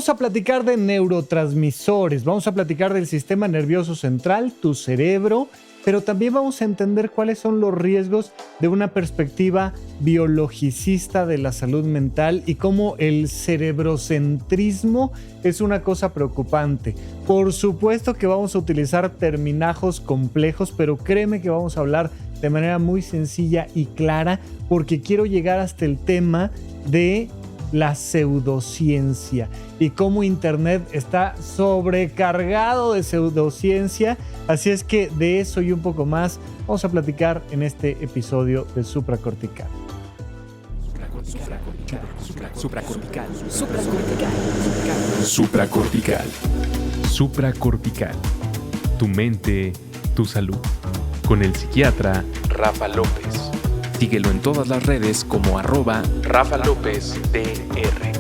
vamos a platicar de neurotransmisores, vamos a platicar del sistema nervioso central, tu cerebro, pero también vamos a entender cuáles son los riesgos de una perspectiva biologicista de la salud mental y cómo el cerebrocentrismo es una cosa preocupante. Por supuesto que vamos a utilizar terminajos complejos, pero créeme que vamos a hablar de manera muy sencilla y clara porque quiero llegar hasta el tema de la pseudociencia y cómo Internet está sobrecargado de pseudociencia. Así es que de eso y un poco más vamos a platicar en este episodio de Supracortical. Supracortical. Tu mente, tu salud. Con el psiquiatra Rafa López. Síguelo en todas las redes como @RafaLópezDR.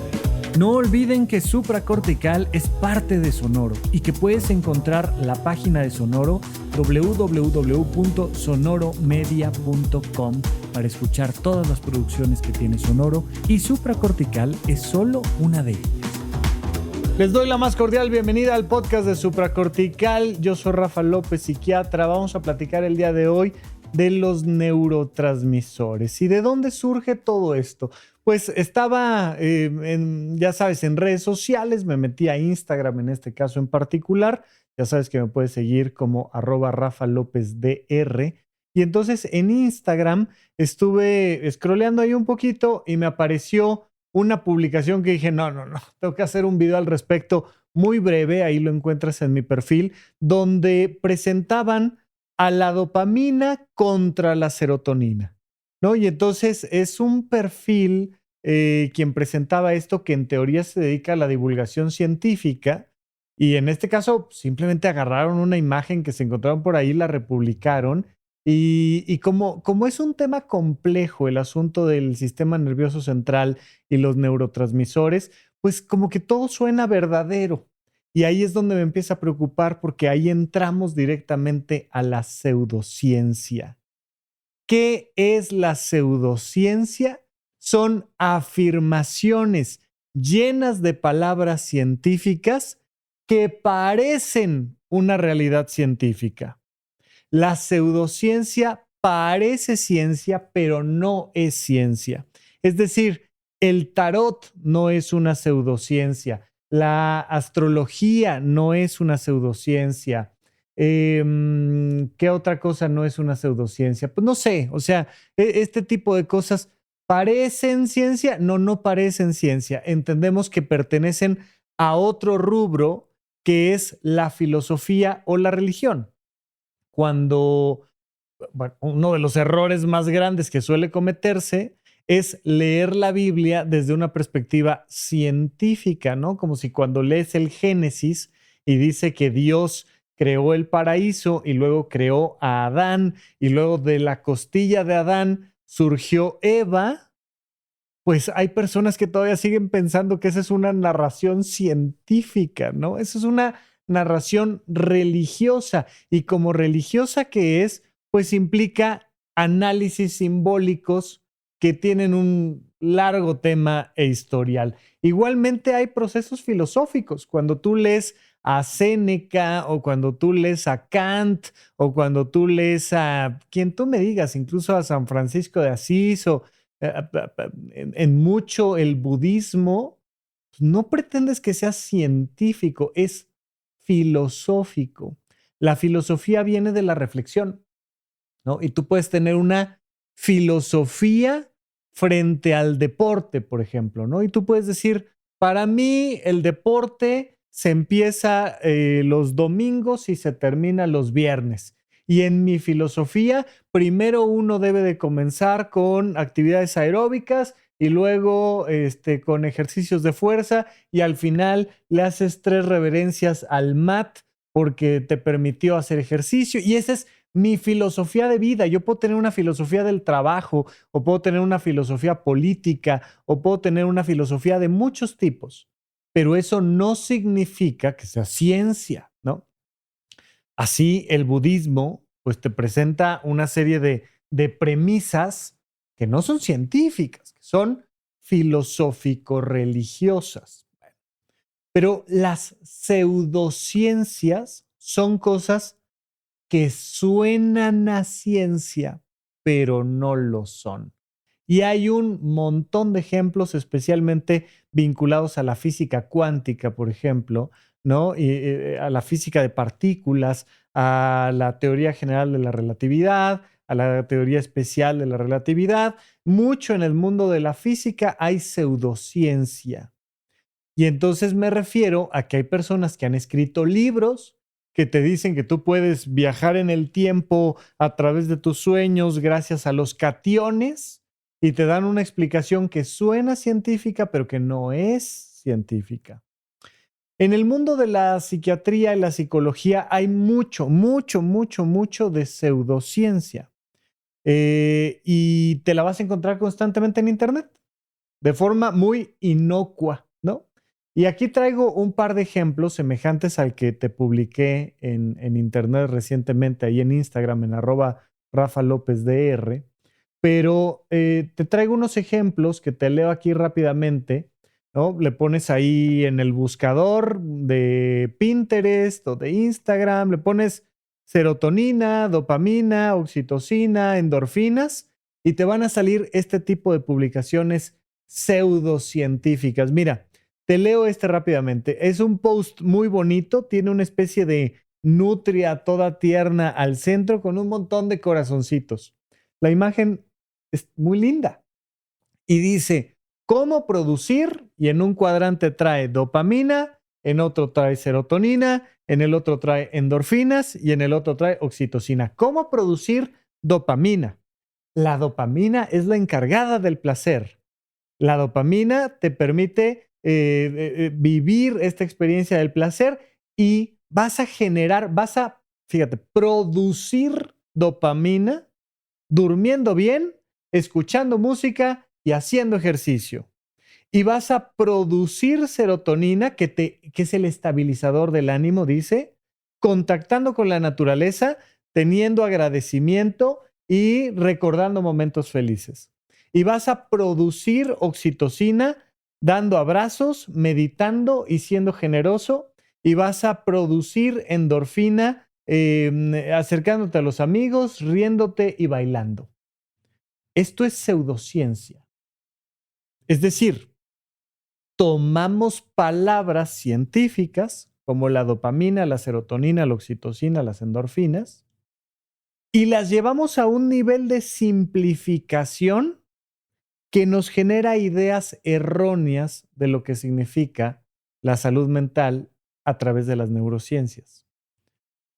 No olviden que Supracortical es parte de Sonoro y que puedes encontrar la página de Sonoro www.sonoromedia.com para escuchar todas las producciones que tiene Sonoro, y Supracortical es solo una de ellas. Les doy la más cordial bienvenida al podcast de Supracortical. Yo soy Rafa López, psiquiatra. Vamos a platicar el día de hoy de los neurotransmisores. ¿Y de dónde surge todo esto? Pues estaba, ya sabes, en redes sociales, me metí a Instagram en este caso en particular. Ya sabes que me puedes seguir como @RafaLópezDR. Y entonces en Instagram estuve scrolleando ahí un poquito y me apareció una publicación que dije, no, tengo que hacer un video al respecto muy breve, ahí lo encuentras en mi perfil, donde presentaban a la dopamina contra la serotonina, ¿no? Y entonces es un perfil quien presentaba esto, que en teoría se dedica a la divulgación científica, y en este caso simplemente agarraron una imagen que se encontraron por ahí, la republicaron, y como es un tema complejo el asunto del sistema nervioso central y los neurotransmisores, pues como que todo suena verdadero. Y ahí es donde me empieza a preocupar porque ahí entramos directamente a la pseudociencia. ¿Qué es la pseudociencia? Son afirmaciones llenas de palabras científicas que parecen una realidad científica. La pseudociencia parece ciencia, pero no es ciencia. Es decir, el tarot no es una pseudociencia. La astrología no es una pseudociencia. ¿Qué otra cosa no es una pseudociencia? Pues no sé, o sea, este tipo de cosas parecen ciencia, no parecen ciencia. Entendemos que pertenecen a otro rubro que es la filosofía o la religión. Cuando, bueno, uno de los errores más grandes que suele cometerse es leer la Biblia desde una perspectiva científica, ¿no? Como si cuando lees el Génesis y dice que Dios creó el paraíso y luego creó a Adán y luego de la costilla de Adán surgió Eva, pues hay personas que todavía siguen pensando que esa es una narración científica, ¿no? Esa es una narración religiosa, y como religiosa que es, pues implica análisis simbólicos que tienen un largo tema e historial. Igualmente hay procesos filosóficos. Cuando tú lees a Séneca o cuando tú lees a Kant o cuando tú lees a quien tú me digas, incluso a San Francisco de Asís o en mucho el budismo, no pretendes que sea científico, es filosófico. La filosofía viene de la reflexión, ¿no? Y tú puedes tener una filosofía frente al deporte, por ejemplo, ¿no? Y tú puedes decir, para mí el deporte se empieza los domingos y se termina los viernes. Y en mi filosofía, primero uno debe de comenzar con actividades aeróbicas y luego con ejercicios de fuerza, y al final le haces 3 reverencias al mat porque te permitió hacer ejercicio. Y esa es mi filosofía de vida. Yo puedo tener una filosofía del trabajo, o puedo tener una filosofía política, o puedo tener una filosofía de muchos tipos, pero eso no significa que sea ciencia, ¿no? Así el budismo pues te presenta una serie de premisas que no son científicas, que son filosófico-religiosas. Pero las pseudociencias son cosas que suenan a ciencia, pero no lo son. Y hay un montón de ejemplos, especialmente vinculados a la física cuántica, por ejemplo, ¿no? A la física de partículas, a la teoría general de la relatividad, a la teoría especial de la relatividad. Mucho en el mundo de la física hay pseudociencia. Y entonces me refiero a que hay personas que han escrito libros que te dicen que tú puedes viajar en el tiempo a través de tus sueños gracias a los cationes y te dan una explicación que suena científica, pero que no es científica. En el mundo de la psiquiatría y la psicología hay mucho, mucho, mucho, mucho de pseudociencia. Y te la vas a encontrar constantemente en Internet de forma muy inocua, ¿no? Y aquí traigo un par de ejemplos semejantes al que te publiqué en Internet recientemente, ahí en Instagram, en @RafaLópezDR. Pero te traigo unos ejemplos que te leo aquí rápidamente, ¿no? Le pones ahí en el buscador de Pinterest o de Instagram, le pones serotonina, dopamina, oxitocina, endorfinas, y te van a salir este tipo de publicaciones pseudocientíficas. Mira, te leo este rápidamente. Es un post muy bonito, tiene una especie de nutria toda tierna al centro con un montón de corazoncitos. La imagen es muy linda y dice, ¿cómo producir? Y en un cuadrante trae dopamina, en otro trae serotonina, en el otro trae endorfinas y en el otro trae oxitocina. ¿Cómo producir dopamina? La dopamina es la encargada del placer. La dopamina te permite vivir esta experiencia del placer y vas a generar, fíjate, producir dopamina durmiendo bien, escuchando música y haciendo ejercicio. Y vas a producir serotonina, que es el estabilizador del ánimo, dice, contactando con la naturaleza, teniendo agradecimiento y recordando momentos felices. Y vas a producir oxitocina dando abrazos, meditando y siendo generoso. Y vas a producir endorfina acercándote a los amigos, riéndote y bailando. Esto es pseudociencia. Es decir, tomamos palabras científicas como la dopamina, la serotonina, la oxitocina, las endorfinas, y las llevamos a un nivel de simplificación que nos genera ideas erróneas de lo que significa la salud mental a través de las neurociencias.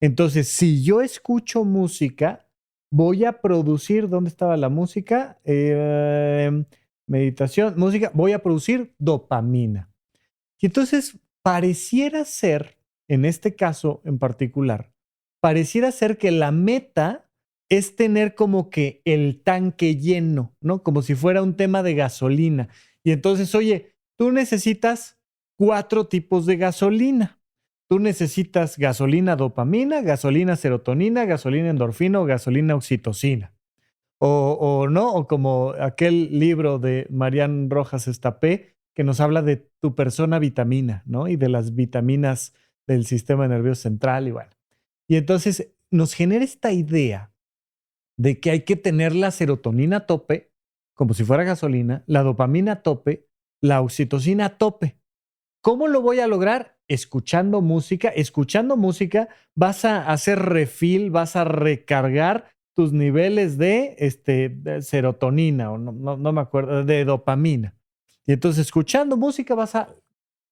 Entonces, si yo escucho música, voy a producir, ¿dónde estaba la música? Meditación, música, voy a producir dopamina. Y entonces, pareciera ser, en este caso en particular, pareciera ser que la meta es tener como que el tanque lleno, ¿no? Como si fuera un tema de gasolina. Y entonces, oye, tú necesitas 4 tipos de gasolina. Tú necesitas gasolina dopamina, gasolina serotonina, gasolina endorfina o gasolina oxitocina. O no, o como aquel libro de Marian Rojas Estapé que nos habla de tu persona vitamina, ¿no? Y de las vitaminas del sistema nervioso central y bueno. Y entonces nos genera esta idea de que hay que tener la serotonina a tope, como si fuera gasolina, la dopamina a tope, la oxitocina a tope. ¿Cómo lo voy a lograr? Escuchando música. Escuchando música vas a hacer refill, vas a recargar tus niveles de serotonina o no me acuerdo, de dopamina. Y entonces escuchando música vas a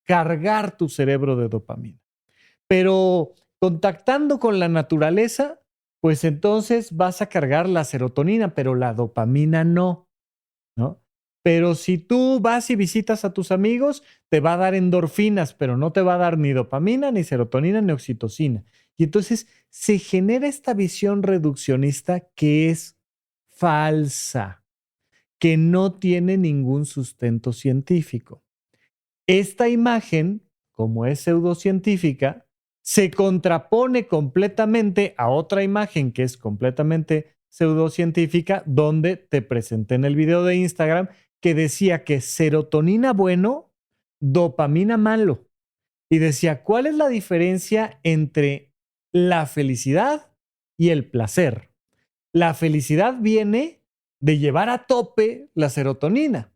cargar tu cerebro de dopamina. Pero contactando con la naturaleza, pues entonces vas a cargar la serotonina, pero la dopamina no, ¿no? Pero si tú vas y visitas a tus amigos, te va a dar endorfinas, pero no te va a dar ni dopamina, ni serotonina, ni oxitocina. Y entonces se genera esta visión reduccionista que es falsa, que no tiene ningún sustento científico. Esta imagen, como es pseudocientífica, se contrapone completamente a otra imagen que es completamente pseudocientífica, donde te presenté en el video de Instagram que decía que serotonina bueno, dopamina malo. y decía, ¿cuál es la diferencia entre la felicidad y el placer? La felicidad viene de llevar a tope la serotonina,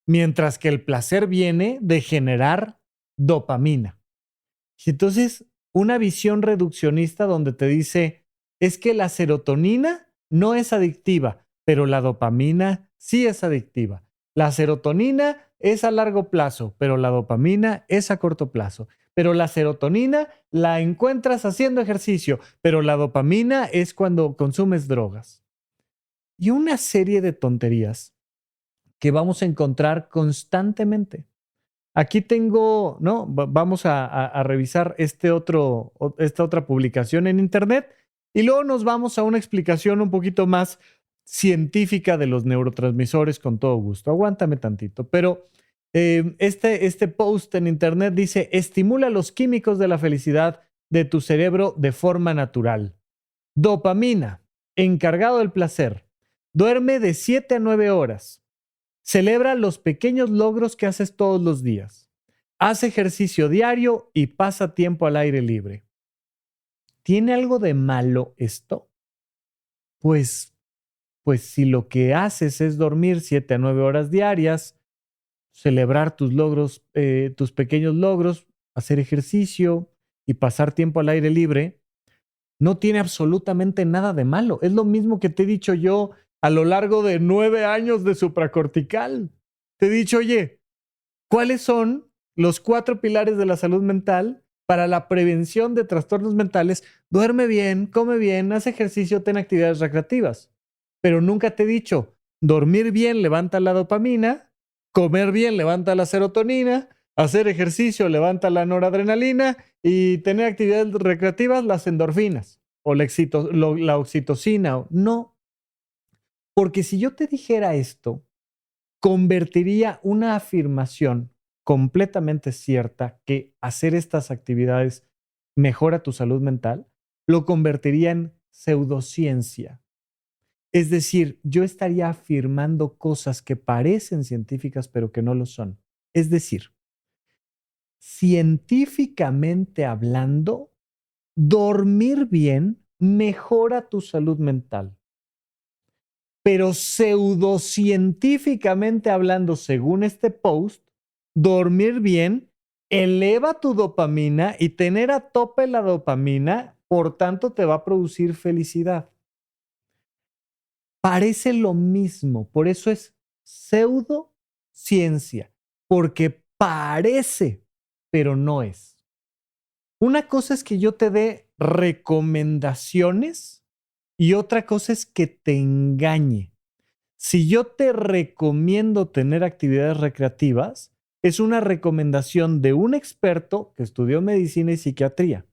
mientras que el placer viene de generar dopamina. Y entonces, una visión reduccionista donde te dice, es que la serotonina no es adictiva, pero la dopamina sí es adictiva. La serotonina es a largo plazo, pero la dopamina es a corto plazo. Pero la serotonina la encuentras haciendo ejercicio, pero la dopamina es cuando consumes drogas. Y una serie de tonterías que vamos a encontrar constantemente. Aquí tengo, ¿no? Vamos a revisar esta otra publicación en internet y luego nos vamos a una explicación un poquito más científica de los neurotransmisores con todo gusto. Aguántame tantito, pero este post en internet dice, estimula los químicos de la felicidad de tu cerebro de forma natural. Dopamina, encargado del placer. Duerme de 7 a 9 horas. Celebra los pequeños logros que haces todos los días. Haz ejercicio diario y pasa tiempo al aire libre. ¿Tiene algo de malo esto? Pues si lo que haces es dormir 7 a 9 horas diarias, celebrar tus logros, tus pequeños logros, hacer ejercicio y pasar tiempo al aire libre, no tiene absolutamente nada de malo. Es lo mismo que te he dicho yo a lo largo de 9 años de supracortical. Te he dicho, oye, ¿cuáles son los 4 pilares de la salud mental para la prevención de trastornos mentales? Duerme bien, come bien, haz ejercicio, ten actividades recreativas. Pero nunca te he dicho, dormir bien levanta la dopamina, comer bien levanta la serotonina, hacer ejercicio levanta la noradrenalina y tener actividades recreativas las endorfinas o la oxitocina. No, porque si yo te dijera esto, convertiría una afirmación completamente cierta que hacer estas actividades mejora tu salud mental, lo convertiría en pseudociencia. Es decir, yo estaría afirmando cosas que parecen científicas pero que no lo son. Es decir, científicamente hablando, dormir bien mejora tu salud mental. Pero pseudocientíficamente hablando, según este post, dormir bien eleva tu dopamina y tener a tope la dopamina, por tanto, te va a producir felicidad. Parece lo mismo, por eso es pseudociencia, porque parece, pero no es. Una cosa es que yo te dé recomendaciones y otra cosa es que te engañe. Si yo te recomiendo tener actividades recreativas, es una recomendación de un experto que estudió medicina y psiquiatría.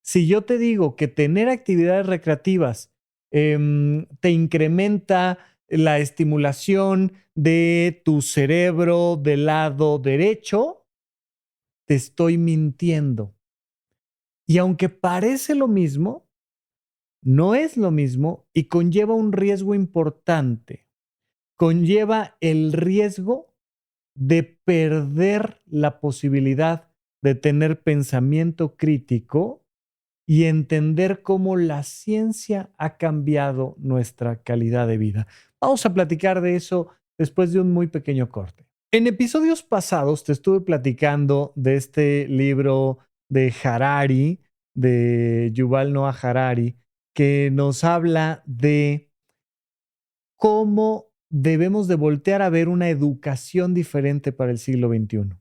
Si yo te digo que tener actividades recreativas te incrementa la estimulación de tu cerebro del lado derecho, te estoy mintiendo. Y aunque parece lo mismo, no es lo mismo y conlleva un riesgo importante. Conlleva el riesgo de perder la posibilidad de tener pensamiento crítico y entender cómo la ciencia ha cambiado nuestra calidad de vida. Vamos a platicar de eso después de un muy pequeño corte. En episodios pasados te estuve platicando de este libro de Harari, de Yuval Noah Harari, que nos habla de cómo debemos de voltear a ver una educación diferente para el siglo XXI.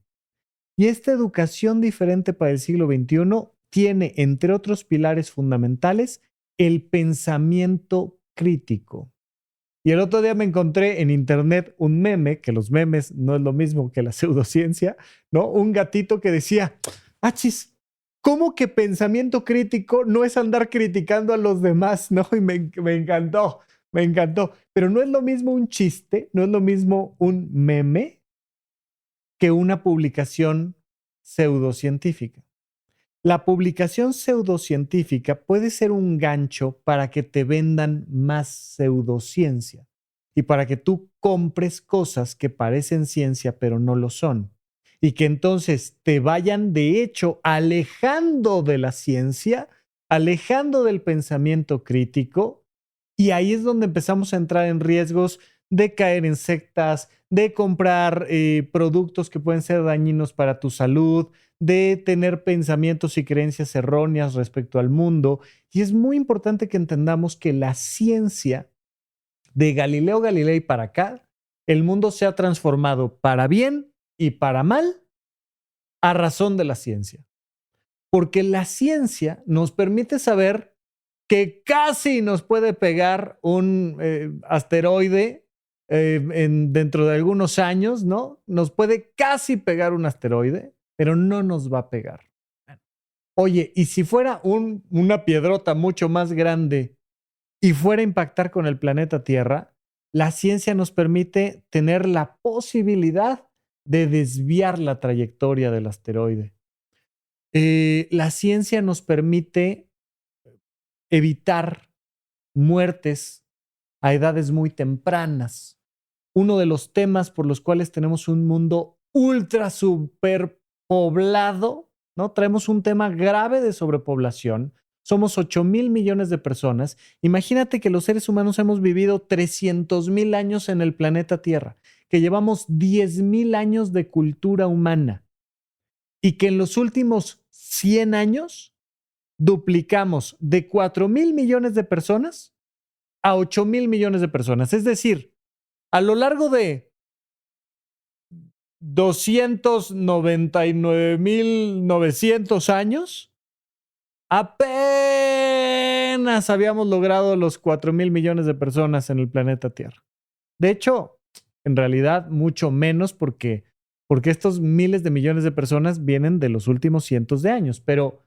Y esta educación diferente para el siglo XXI tiene, entre otros pilares fundamentales, el pensamiento crítico. Y el otro día me encontré en internet un meme, que los memes no es lo mismo que la pseudociencia, ¿no? Un gatito que decía, achis, ¿cómo que pensamiento crítico no es andar criticando a los demás? ¿No? Y me encantó, me encantó. Pero no es lo mismo un chiste, no es lo mismo un meme que una publicación pseudocientífica. La publicación pseudocientífica puede ser un gancho para que te vendan más pseudociencia y para que tú compres cosas que parecen ciencia pero no lo son. y que entonces te vayan de hecho alejando de la ciencia, alejando del pensamiento crítico, y ahí es donde empezamos a entrar en riesgos de caer en sectas, de comprar productos que pueden ser dañinos para tu salud, de tener pensamientos y creencias erróneas respecto al mundo. Y es muy importante que entendamos que la ciencia de Galileo Galilei para acá, el mundo se ha transformado para bien y para mal a razón de la ciencia. Porque la ciencia nos permite saber que casi nos puede pegar un asteroide dentro de algunos años, ¿no? Nos puede casi pegar un asteroide, pero no nos va a pegar. Oye, y si fuera una piedrota mucho más grande y fuera a impactar con el planeta Tierra, la ciencia nos permite tener la posibilidad de desviar la trayectoria del asteroide. La ciencia nos permite evitar muertes a edades muy tempranas. Uno de los temas por los cuales tenemos un mundo ultra superpoblado, ¿no? Traemos un tema grave de sobrepoblación. Somos 8,000 millones de personas. Imagínate que los seres humanos hemos vivido 300,000 años en el planeta Tierra, que llevamos 10,000 años de cultura humana y que en los últimos 100 años duplicamos de 4,000 millones de personas a 8,000 millones de personas. Es decir, a lo largo de 299,900 años, apenas habíamos logrado los 4,000 millones de personas en el planeta Tierra. De hecho, en realidad, mucho menos porque estos miles de millones de personas vienen de los últimos cientos de años, pero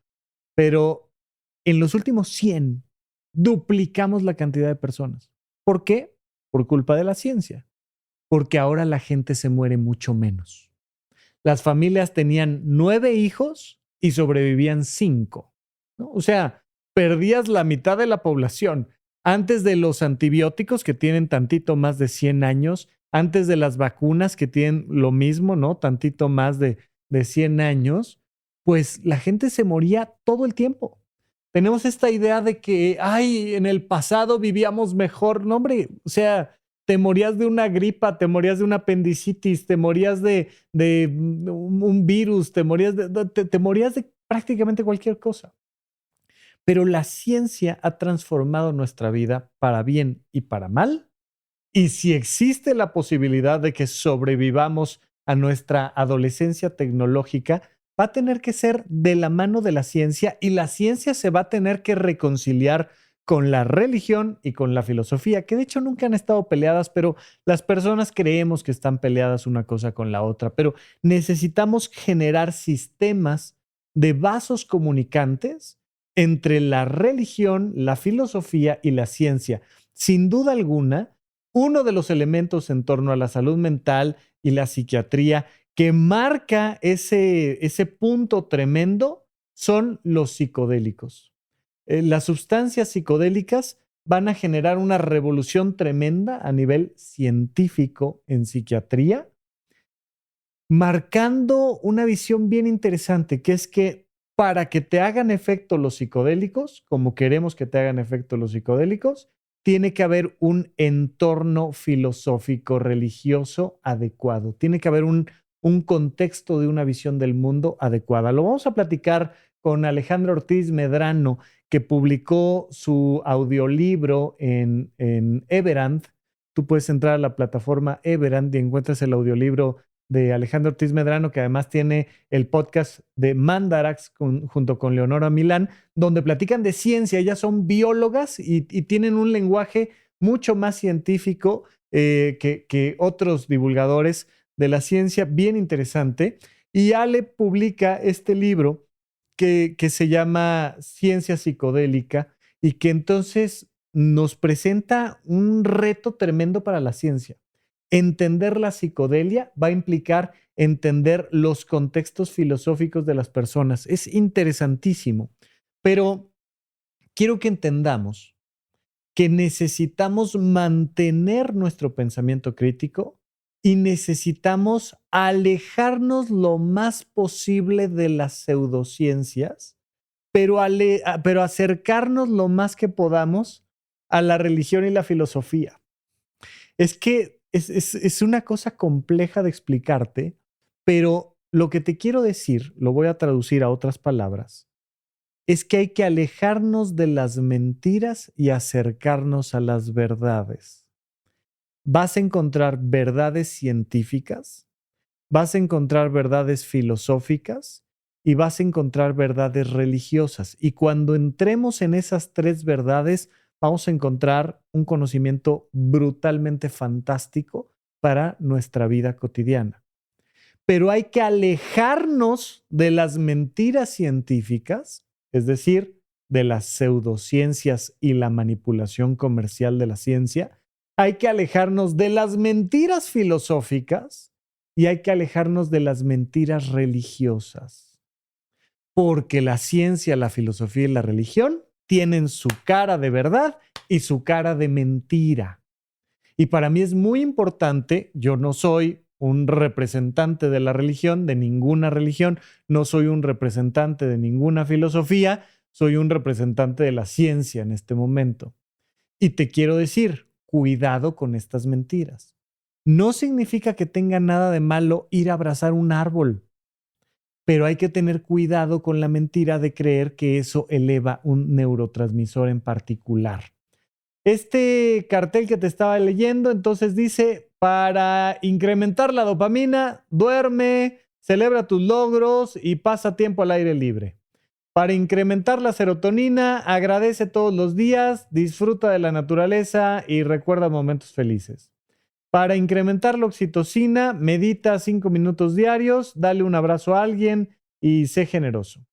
en los últimos 100 duplicamos la cantidad de personas. ¿Por qué? Por culpa de la ciencia. Porque ahora la gente se muere mucho menos. Las familias tenían 9 hijos y sobrevivían 5, ¿no? O sea, perdías la mitad de la población. Antes de los antibióticos, que tienen tantito más de 100 años, antes de las vacunas, que tienen lo mismo, ¿no? Tantito más de 100 años, pues la gente se moría todo el tiempo. Tenemos esta idea de que, ay, en el pasado vivíamos mejor. No, hombre, o sea, te morías de una gripa, te morías de una apendicitis, te morías de un virus, te morías de prácticamente cualquier cosa. Pero la ciencia ha transformado nuestra vida para bien y para mal. Y si existe la posibilidad de que sobrevivamos a nuestra adolescencia tecnológica, va a tener que ser de la mano de la ciencia, y la ciencia se va a tener que reconciliar con la religión y con la filosofía, que de hecho nunca han estado peleadas, pero las personas creemos que están peleadas una cosa con la otra. Pero necesitamos generar sistemas de vasos comunicantes entre la religión, la filosofía y la ciencia. Sin duda alguna, uno de los elementos en torno a la salud mental y la psiquiatría que marca ese punto tremendo son los psicodélicos. Las sustancias psicodélicas van a generar una revolución tremenda a nivel científico en psiquiatría, marcando una visión bien interesante, que es que para que te hagan efecto los psicodélicos, como queremos que te hagan efecto los psicodélicos, tiene que haber un entorno filosófico religioso adecuado. Tiene que haber un contexto de una visión del mundo adecuada. Lo vamos a platicar con Alejandro Ortiz Medrano, que publicó su audiolibro en Everand. Tú puedes entrar a la plataforma Everand y encuentras el audiolibro de Alejandro Ortiz Medrano, que además tiene el podcast de Mandarax junto con Leonora Milán, donde platican de ciencia. Ellas son biólogas y tienen un lenguaje mucho más científico que otros divulgadores de la ciencia, bien interesante. Y Ale publica este libro que se llama Ciencia Psicodélica, y que entonces nos presenta un reto tremendo para la ciencia. Entender la psicodelia va a implicar entender los contextos filosóficos de las personas. Es interesantísimo, pero quiero que entendamos que necesitamos mantener nuestro pensamiento crítico y necesitamos alejarnos lo más posible de las pseudociencias, pero acercarnos lo más que podamos a la religión y la filosofía. Es que es una cosa compleja de explicarte, pero lo que te quiero decir, lo voy a traducir a otras palabras, es que hay que alejarnos de las mentiras y acercarnos a las verdades. Vas a encontrar verdades científicas, vas a encontrar verdades filosóficas y vas a encontrar verdades religiosas. Y cuando entremos en esas tres verdades, vamos a encontrar un conocimiento brutalmente fantástico para nuestra vida cotidiana. Pero hay que alejarnos de las mentiras científicas, es decir, de las pseudociencias y la manipulación comercial de la ciencia. Hay que alejarnos de las mentiras filosóficas y hay que alejarnos de las mentiras religiosas. Porque la ciencia, la filosofía y la religión tienen su cara de verdad y su cara de mentira. Y para mí es muy importante, yo no soy un representante de la religión, de ninguna religión, no soy un representante de ninguna filosofía, soy un representante de la ciencia en este momento. Y te quiero decir, cuidado con estas mentiras. No significa que tenga nada de malo ir a abrazar un árbol, pero hay que tener cuidado con la mentira de creer que eso eleva un neurotransmisor en particular. Este cartel que te estaba leyendo, entonces dice, para incrementar la dopamina, duerme, celebra tus logros y pasa tiempo al aire libre. Para incrementar la serotonina, agradece todos los días, disfruta de la naturaleza y recuerda momentos felices. Para incrementar la oxitocina, medita 5 minutos diarios, dale un abrazo a alguien y sé generoso.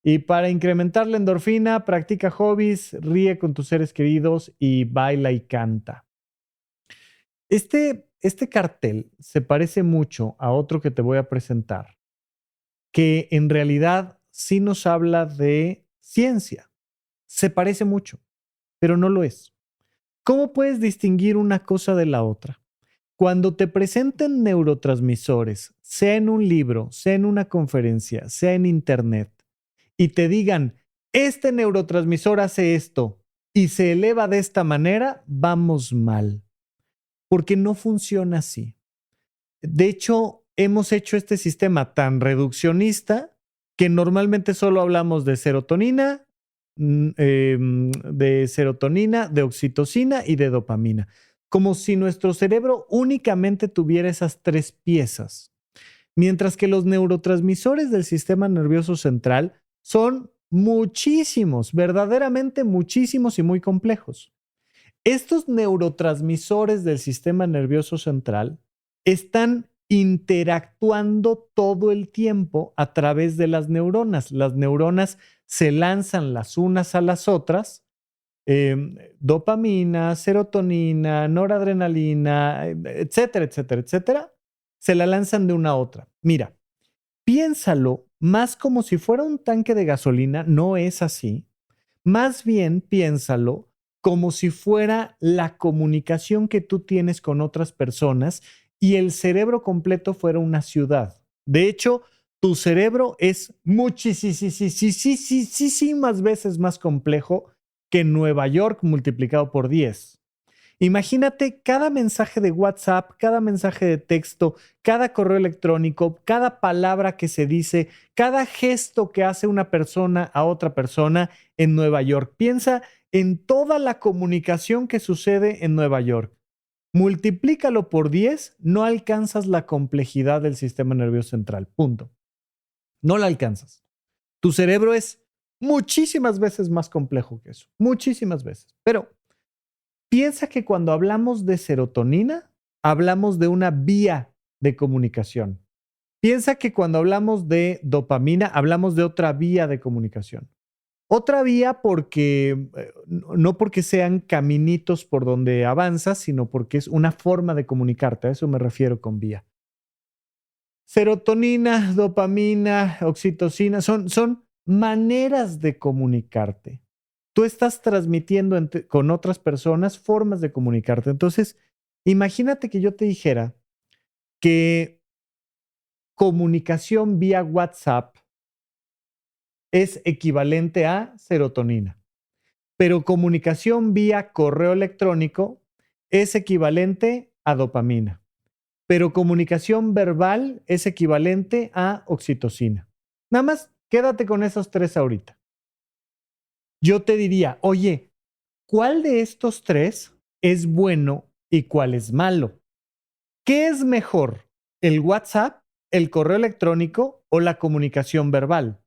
Y para incrementar la endorfina, practica hobbies, ríe con tus seres queridos y baila y canta. Este cartel se parece mucho a otro que te voy a presentar, que en realidad sí nos habla de ciencia. Se parece mucho, pero no lo es. ¿Cómo puedes distinguir una cosa de la otra? Cuando te presenten neurotransmisores, sea en un libro, sea en una conferencia, sea en internet, y te digan, este neurotransmisor hace esto y se eleva de esta manera, vamos mal, porque no funciona así. De hecho, hemos hecho este sistema tan reduccionista que normalmente solo hablamos de serotonina, de oxitocina y de dopamina, como si nuestro cerebro únicamente tuviera esas tres piezas, mientras que los neurotransmisores del sistema nervioso central son muchísimos, verdaderamente muchísimos y muy complejos. Estos neurotransmisores del sistema nervioso central están interactuando todo el tiempo a través de las neuronas. Las neuronas se lanzan las unas a las otras, dopamina, serotonina, noradrenalina, etcétera, etcétera, etcétera, se la lanzan de una a otra. Mira, piénsalo más como si fuera un tanque de gasolina, no es así. Más bien piénsalo como si fuera la comunicación que tú tienes con otras personas y el cerebro completo fuera una ciudad. De hecho, tu cerebro es muchísimas veces más complejo que Nueva York multiplicado por 10. Imagínate cada mensaje de WhatsApp, cada mensaje de texto, cada correo electrónico, cada palabra que se dice, cada gesto que hace una persona a otra persona en Nueva York. Piensa en toda la comunicación que sucede en Nueva York. Multiplícalo por 10, no alcanzas la complejidad del sistema nervioso central. Punto. No la alcanzas. Tu cerebro es muchísimas veces más complejo que eso. Muchísimas veces. Pero piensa que cuando hablamos de serotonina, hablamos de una vía de comunicación. Piensa que cuando hablamos de dopamina, hablamos de otra vía de comunicación. Otra vía porque, no porque sean caminitos por donde avanzas, sino porque es una forma de comunicarte. A eso me refiero con vía. Serotonina, dopamina, oxitocina, son maneras de comunicarte. Tú estás transmitiendo con otras personas formas de comunicarte. Entonces, imagínate que yo te dijera que comunicación vía WhatsApp es equivalente a serotonina, pero comunicación vía correo electrónico es equivalente a dopamina, pero comunicación verbal es equivalente a oxitocina. Nada más quédate con esos tres ahorita. Yo te diría, oye, ¿cuál de estos tres es bueno y cuál es malo? ¿Qué es mejor, el WhatsApp, el correo electrónico o la comunicación verbal?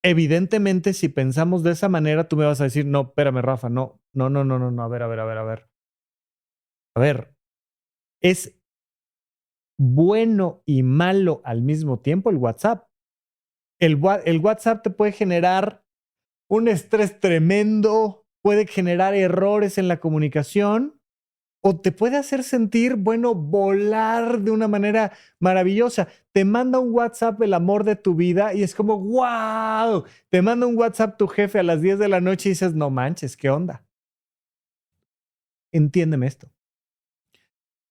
Evidentemente, si pensamos de esa manera, tú me vas a decir, no, espérame, Rafa, no, a ver. A ver, ¿es bueno y malo al mismo tiempo el WhatsApp? El WhatsApp te puede generar un estrés tremendo, puede generar errores en la comunicación o te puede hacer sentir, bueno, volar de una manera maravillosa. Te manda un WhatsApp el amor de tu vida y es como, wow. Te manda un WhatsApp tu jefe a las 10 de la noche y dices, no manches, ¿qué onda? Entiéndeme esto.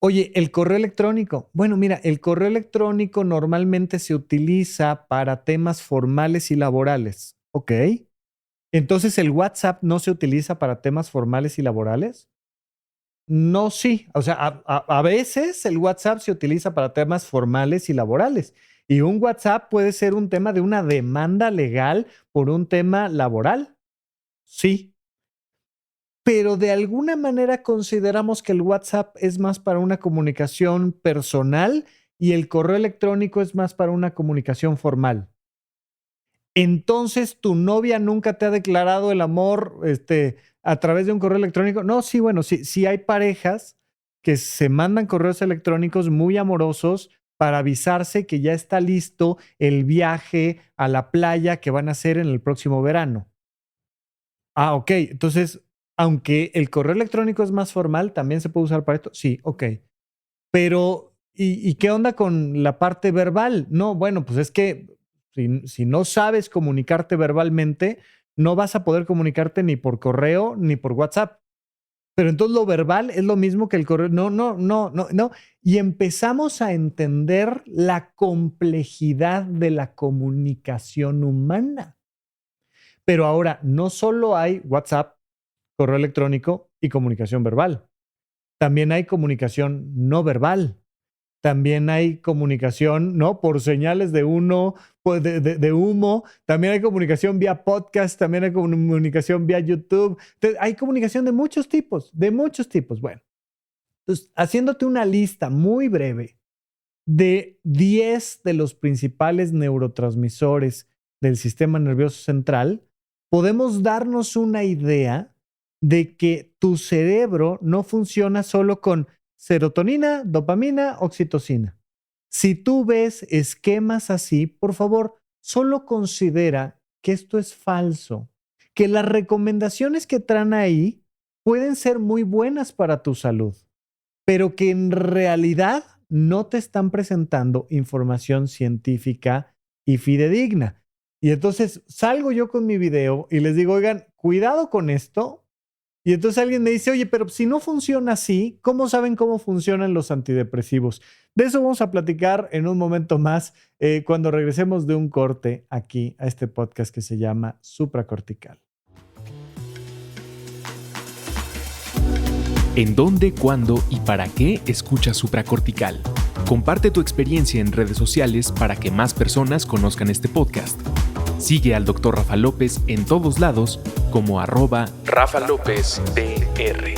Oye, el correo electrónico. Bueno, mira, el correo electrónico normalmente se utiliza para temas formales y laborales. ¿Ok? Entonces, ¿el WhatsApp no se utiliza para temas formales y laborales? No, sí. O sea, a veces el WhatsApp se utiliza para temas formales y laborales. Y un WhatsApp puede ser un tema de una demanda legal por un tema laboral. Sí. Pero de alguna manera consideramos que el WhatsApp es más para una comunicación personal y el correo electrónico es más para una comunicación formal. Entonces, ¿tu novia nunca te ha declarado el amor, a través de un correo electrónico? No, sí, bueno, sí hay parejas que se mandan correos electrónicos muy amorosos para avisarse que ya está listo el viaje a la playa que van a hacer en el próximo verano. Ah, ok. Entonces, aunque el correo electrónico es más formal, ¿también se puede usar para esto? Sí, ok. Pero, ¿y qué onda con la parte verbal? No, bueno, pues es que si no sabes comunicarte verbalmente, no vas a poder comunicarte ni por correo ni por WhatsApp. Pero entonces lo verbal es lo mismo que el correo. No, no, no, no, no. Y empezamos a entender la complejidad de la comunicación humana. Pero ahora no solo hay WhatsApp, correo electrónico y comunicación verbal. También hay comunicación no verbal. También hay comunicación, ¿no? Por señales de uno, pues de humo. También hay comunicación vía podcast. También hay comunicación vía YouTube. Entonces, hay comunicación de muchos tipos, de muchos tipos. Bueno, entonces, haciéndote una lista muy breve de 10 de los principales neurotransmisores del sistema nervioso central, podemos darnos una idea de que tu cerebro no funciona solo con serotonina, dopamina, oxitocina. Si tú ves esquemas así, por favor, solo considera que esto es falso, que las recomendaciones que traen ahí pueden ser muy buenas para tu salud, pero que en realidad no te están presentando información científica y fidedigna. Y entonces salgo yo con mi video y les digo, oigan, cuidado con esto. Y entonces alguien me dice, oye, pero si no funciona así, ¿cómo saben cómo funcionan los antidepresivos? De eso vamos a platicar en un momento más, cuando regresemos de un corte aquí a este podcast que se llama Supracortical. ¿En dónde, cuándo y para qué escuchas Supracortical? Comparte tu experiencia en redes sociales para que más personas conozcan este podcast. Sigue al Dr. Rafa López en todos lados como @RafaLópezDR.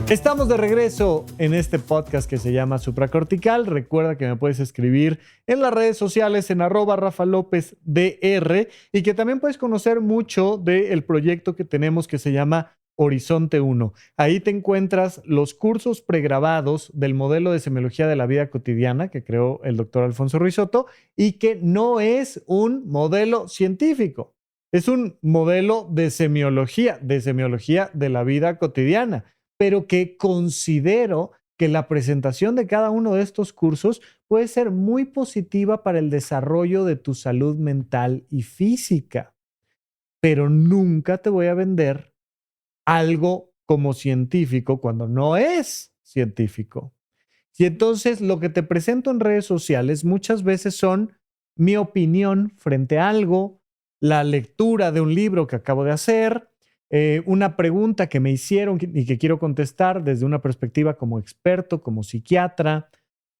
Estamos de regreso en este podcast que se llama Supracortical. Recuerda que me puedes escribir en las redes sociales en @RafaLópezDR y que también puedes conocer mucho del proyecto que tenemos que se llama Horizonte 1. Ahí te encuentras los cursos pregrabados del modelo de semiología de la vida cotidiana que creó el doctor Alfonso Ruiz Soto y que no es un modelo científico, es un modelo de semiología de la vida cotidiana, pero que considero que la presentación de cada uno de estos cursos puede ser muy positiva para el desarrollo de tu salud mental y física. Pero nunca te voy a vender algo como científico cuando no es científico. Y entonces lo que te presento en redes sociales muchas veces son mi opinión frente a algo, la lectura de un libro que acabo de hacer, una pregunta que me hicieron y que quiero contestar desde una perspectiva como experto, como psiquiatra.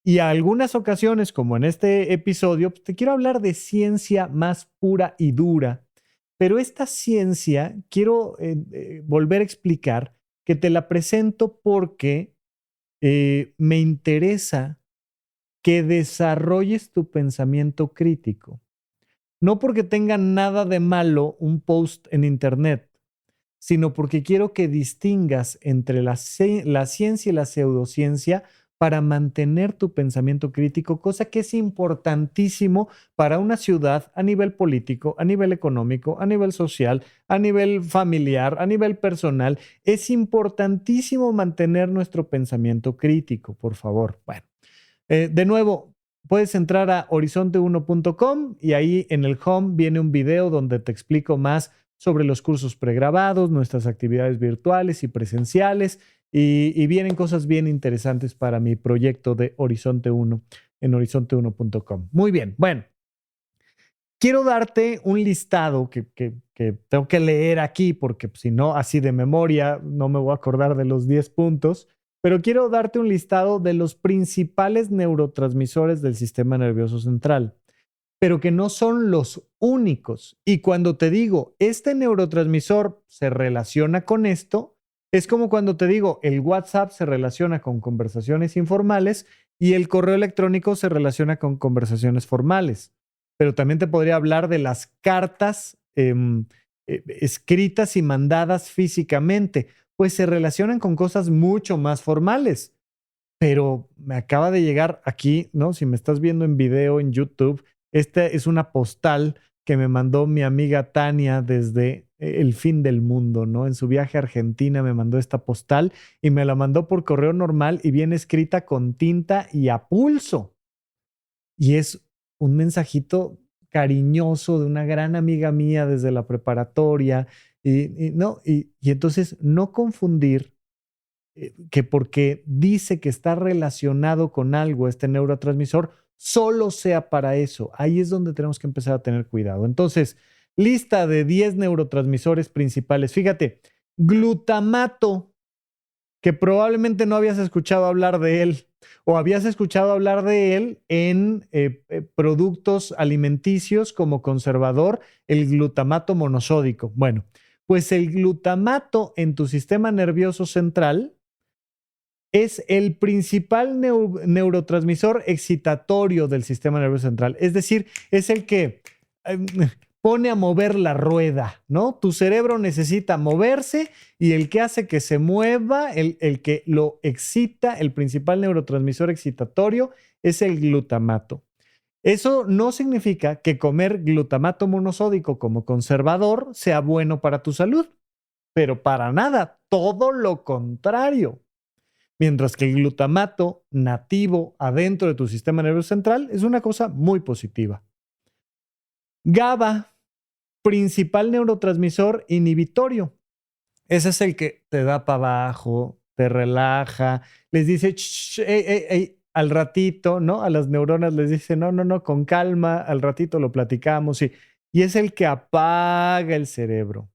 Y a algunas ocasiones, como en este episodio, pues, te quiero hablar de ciencia más pura y dura. Pero esta ciencia, quiero volver a explicar que te la presento porque me interesa que desarrolles tu pensamiento crítico. No porque tenga nada de malo un post en Internet, sino porque quiero que distingas entre la ciencia y la pseudociencia para mantener tu pensamiento crítico, cosa que es importantísimo para una ciudad a nivel político, a nivel económico, a nivel social, a nivel familiar, a nivel personal. Es importantísimo mantener nuestro pensamiento crítico, por favor. Bueno, de nuevo, puedes entrar a horizonte1.com y ahí en el home viene un video donde te explico más sobre los cursos pregrabados, nuestras actividades virtuales y presenciales, y vienen cosas bien interesantes para mi proyecto de Horizonte 1 en horizonte1.com. Muy bien, bueno, quiero darte un listado que tengo que leer aquí porque si no, así de memoria, no me voy a acordar de los 10 puntos, pero quiero darte un listado de los principales neurotransmisores del sistema nervioso central, pero que no son los únicos. Y cuando te digo, este neurotransmisor se relaciona con esto, es como cuando te digo, el WhatsApp se relaciona con conversaciones informales y el correo electrónico se relaciona con conversaciones formales. Pero también te podría hablar de las cartas escritas y mandadas físicamente, pues se relacionan con cosas mucho más formales. Pero me acaba de llegar aquí, ¿no? Si me estás viendo en video en YouTube, esta es una postal que me mandó mi amiga Tania desde el fin del mundo, ¿no? En su viaje a Argentina me mandó esta postal y me la mandó por correo normal y viene escrita con tinta y a pulso. Y es un mensajito cariñoso de una gran amiga mía desde la preparatoria. Y entonces no confundir que porque dice que está relacionado con algo este neurotransmisor, solo sea para eso. Ahí es donde tenemos que empezar a tener cuidado. Entonces, lista de 10 neurotransmisores principales. Fíjate, glutamato, que probablemente no habías escuchado hablar de él o habías escuchado hablar de él en productos alimenticios como conservador, el glutamato monosódico. Bueno, pues el glutamato en tu sistema nervioso central es el principal neurotransmisor excitatorio del sistema nervioso central. Es decir, es el que pone a mover la rueda, ¿no? Tu cerebro necesita moverse y el que hace que se mueva, el que lo excita, el principal neurotransmisor excitatorio es el glutamato. Eso no significa que comer glutamato monosódico como conservador sea bueno para tu salud, pero para nada, todo lo contrario. Mientras que el glutamato nativo adentro de tu sistema nervioso central es una cosa muy positiva. GABA, principal neurotransmisor inhibitorio. Ese es el que te da para abajo, te relaja, les dice al ratito, ¿no? A las neuronas les dice, no, con calma, al ratito lo platicamos. Y es el que apaga el cerebro.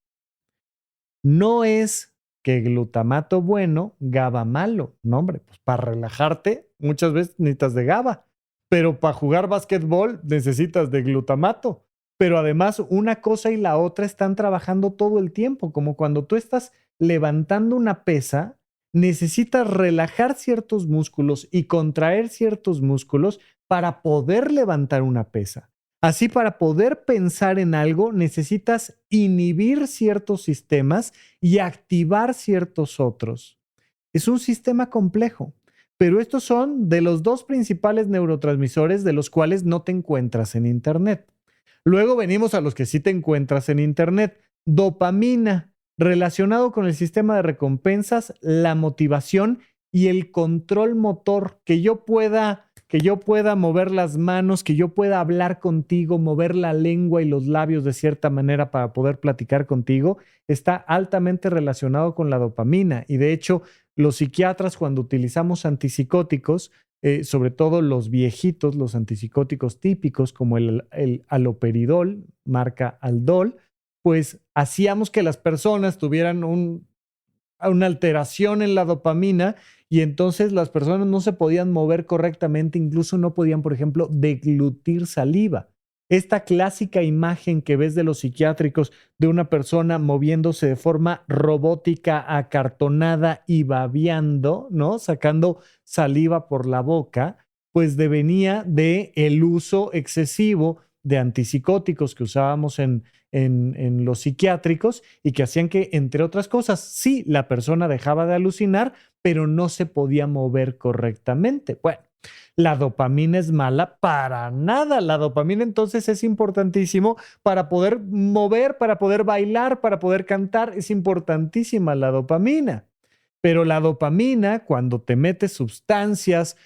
No es que glutamato bueno, GABA malo. No, hombre, pues para relajarte muchas veces necesitas de GABA, pero para jugar básquetbol necesitas de glutamato. Pero además una cosa y la otra están trabajando todo el tiempo, como cuando tú estás levantando una pesa, necesitas relajar ciertos músculos y contraer ciertos músculos para poder levantar una pesa. Así, para poder pensar en algo, necesitas inhibir ciertos sistemas y activar ciertos otros. Es un sistema complejo, pero estos son de los dos principales neurotransmisores de los cuales no te encuentras en Internet. Luego venimos a los que sí te encuentras en Internet. Dopamina, relacionado con el sistema de recompensas, la motivación y el control motor, que yo pueda mover las manos, que yo pueda hablar contigo, mover la lengua y los labios de cierta manera para poder platicar contigo, está altamente relacionado con la dopamina. Y de hecho, los psiquiatras, cuando utilizamos antipsicóticos, sobre todo los viejitos, los antipsicóticos típicos como el haloperidol, marca Aldol, pues hacíamos que las personas tuvieran una alteración en la dopamina y entonces las personas no se podían mover correctamente, incluso no podían, por ejemplo, deglutir saliva. Esta clásica imagen que ves de los psiquiátricos de una persona moviéndose de forma robótica, acartonada y babeando, ¿no? Sacando saliva por la boca, pues devenía de el uso excesivo de antipsicóticos que usábamos en los psiquiátricos y que hacían que, entre otras cosas, sí, la persona dejaba de alucinar, pero no se podía mover correctamente. Bueno, la dopamina es mala para nada. La dopamina entonces es importantísimo para poder mover, para poder bailar, para poder cantar. Es importantísima la dopamina. Pero la dopamina, cuando te metes sustancias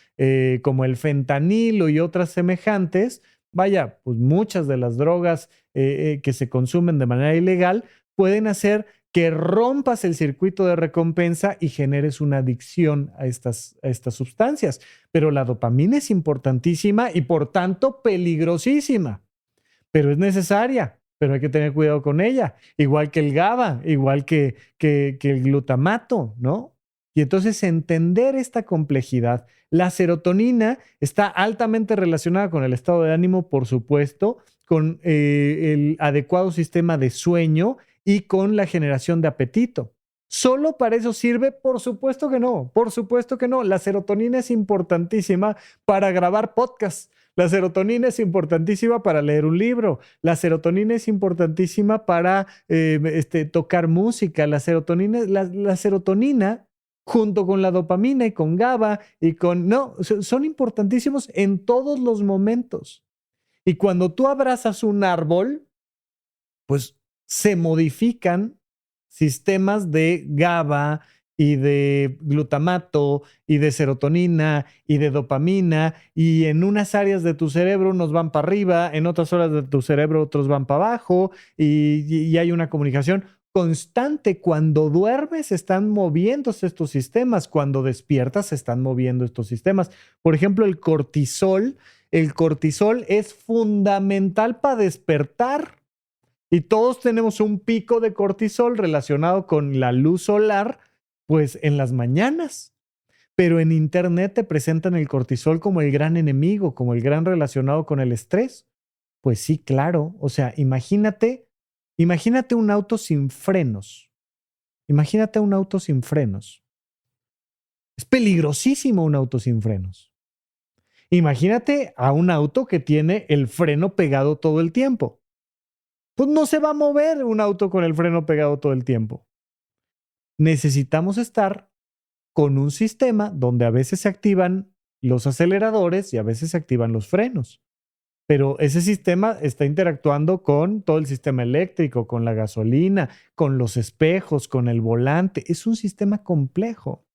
como el fentanilo y otras semejantes, vaya, pues muchas de las drogas que se consumen de manera ilegal pueden hacer que rompas el circuito de recompensa y generes una adicción a estas sustancias. Pero la dopamina es importantísima y por tanto peligrosísima, pero es necesaria, pero hay que tener cuidado con ella, igual que el GABA, igual que el glutamato, ¿no? Y entonces entender esta complejidad. La serotonina está altamente relacionada con el estado de ánimo, por supuesto, con el adecuado sistema de sueño y con la generación de apetito. ¿Solo para eso sirve? Por supuesto que no, por supuesto que no. La serotonina es importantísima para grabar podcasts. La serotonina es importantísima para leer un libro. La serotonina es importantísima para tocar música. La serotonina junto con la dopamina y con GABA y con... No, son importantísimos en todos los momentos. Y cuando tú abrazas un árbol, pues se modifican sistemas de GABA y de glutamato y de serotonina y de dopamina y en unas áreas de tu cerebro unos van para arriba, en otras áreas de tu cerebro otros van para abajo y hay una comunicación constante. Cuando duermes están moviéndose estos sistemas, cuando despiertas se están moviendo estos sistemas. Por ejemplo, el cortisol es fundamental para despertar. Y todos tenemos un pico de cortisol relacionado con la luz solar, pues en las mañanas. Pero en internet te presentan el cortisol como el gran enemigo, como el gran relacionado con el estrés. Pues sí, claro. O sea, imagínate un auto sin frenos. Imagínate un auto sin frenos. Es peligrosísimo un auto sin frenos. Imagínate a un auto que tiene el freno pegado todo el tiempo. Pues no se va a mover un auto con el freno pegado todo el tiempo. Necesitamos estar con un sistema donde a veces se activan los aceleradores y a veces se activan los frenos. Pero ese sistema está interactuando con todo el sistema eléctrico, con la gasolina, con los espejos, con el volante. Es un sistema complejo.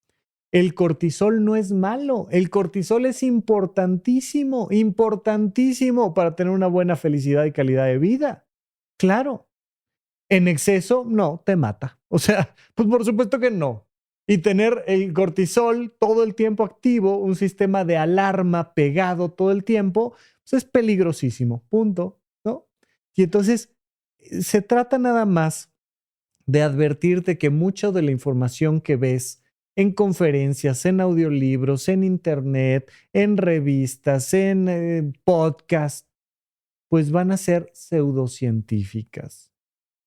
El cortisol no es malo. El cortisol es importantísimo, importantísimo para tener una buena felicidad y calidad de vida. Claro, en exceso no, te mata. O sea, pues por supuesto que no. Y tener el cortisol todo el tiempo activo, un sistema de alarma pegado todo el tiempo, pues es peligrosísimo, punto, ¿no? Y entonces se trata nada más de advertirte que mucha de la información que ves en conferencias, en audiolibros, en internet, en revistas, en podcasts, pues van a ser pseudocientíficas.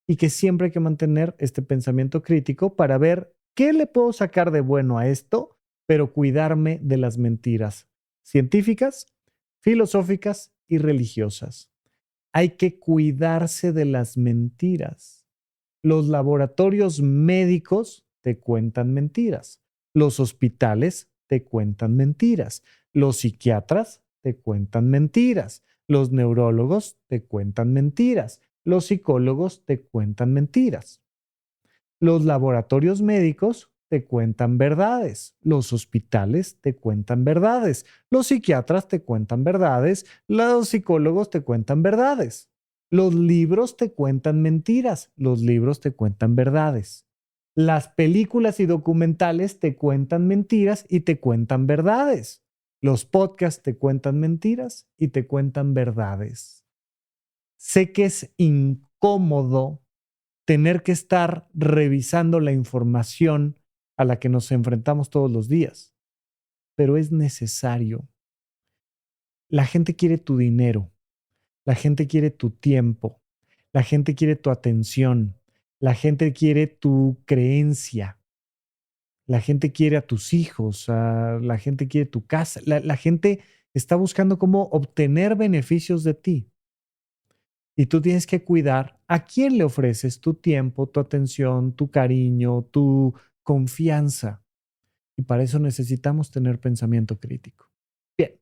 Y que siempre hay que mantener este pensamiento crítico para ver qué le puedo sacar de bueno a esto, pero cuidarme de las mentiras científicas, filosóficas y religiosas. Hay que cuidarse de las mentiras. Los laboratorios médicos te cuentan mentiras. Los hospitales te cuentan mentiras. Los psiquiatras te cuentan mentiras. Los neurólogos te cuentan mentiras. Los psicólogos te cuentan mentiras. Los laboratorios médicos te cuentan verdades. Los hospitales te cuentan verdades. Los psiquiatras te cuentan verdades. Los psicólogos te cuentan verdades. Los libros te cuentan mentiras. Los libros te cuentan verdades. Las películas y documentales te cuentan mentiras y te cuentan verdades. Los podcasts te cuentan mentiras y te cuentan verdades. Sé que es incómodo tener que estar revisando la información a la que nos enfrentamos todos los días, pero es necesario. La gente quiere tu dinero, la gente quiere tu tiempo, la gente quiere tu atención, la gente quiere tu creencia, la gente quiere a tus hijos, la gente quiere tu casa, la gente está buscando cómo obtener beneficios de ti. Y tú tienes que cuidar a quién le ofreces tu tiempo, tu atención, tu cariño, tu confianza. Y para eso necesitamos tener pensamiento crítico. Bien.